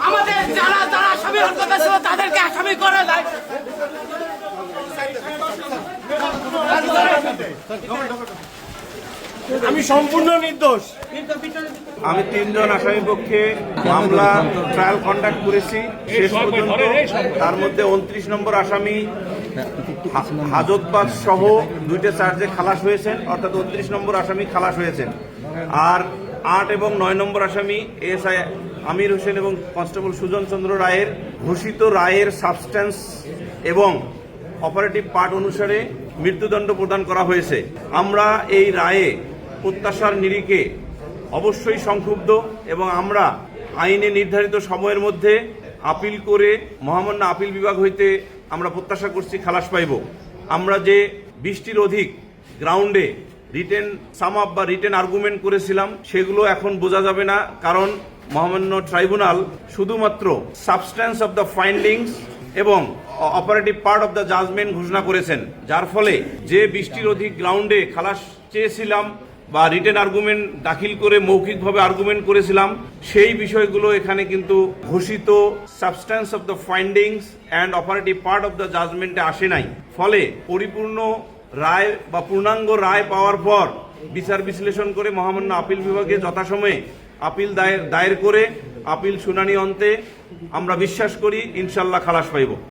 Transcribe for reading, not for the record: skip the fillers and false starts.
আমাদের যারা যারা আসামি হত্যা ছিল তাদেরকে আসামি করা যায়। আমি সম্পূর্ণ নির্দোষ। আমি 3 জন আসামি পক্ষে মামলা ট্রায়াল কন্ডাক্ট করেছি শেষ পর্যন্ত। তার মধ্যে 29 নম্বর আসামি হাজতবাজ সহ 2টা চার্জে খালাস হয়েছেন, অর্থাৎ 29 নম্বর আসামি খালাস হয়েছেন। আর 8 এবং 9 নম্বর আসামি এএসআই আমির হোসেন এবং কনস্টেবল সুজন চন্দ্র রায়ের ঘোষিত রায়ের সাবস্ট্যান্স এবং অপারেটিভ পার্ট অনুসারে মৃত্যুদণ্ড প্রদান করা হয়েছে। আমরা এই রায়ে প্রত্যাশার নিরিখে অবশ্যই সংক্ষুব্ধ এবং আমরা আইনে নির্ধারিত সময়ের মধ্যে আপিল করে মহামান্য আপিল বিভাগ হইতে আমরা প্রত্যাশা করছি খালাস পাইব। আমরা যে 20টির অধিক গ্রাউন্ডে রিটেন সাম আপ বা রিটেন আর্গুমেন্ট করেছিলাম সেগুলো এখন বোঝা যাবে না, কারণ মহামান্য ট্রাইব্যুনাল শুধুমাত্র সাবস্ট্যান্স অব দ্য ফাইন্ডিংস এবং operative part of the judgement ঘোষণা করেছেন, যার ফলে যে 20টির অধিক গ্রাউন্ডে খালাস চেয়েছিলাম বা রিটেন আর্গুমেন্ট দাখিল করে মৌখিকভাবে আর্গুমেন্ট করেছিলাম সেই বিষয়গুলো এখানে কিন্তু ঘোষিত substance of the findings and operative part of the জাজমেন্টে আসে নাই। ফলে পরিপূর্ণ রায় বা পূর্ণাঙ্গ রায় পাওয়ার পর বিচার বিশ্লেষণ করে মহামান্য আপিল বিভাগে যথাসময়ে আপিল দায়ের করে আপিল শুনানি অন্তে আমরা বিশ্বাস করি ইনশাল্লাহ খালাস পাইব।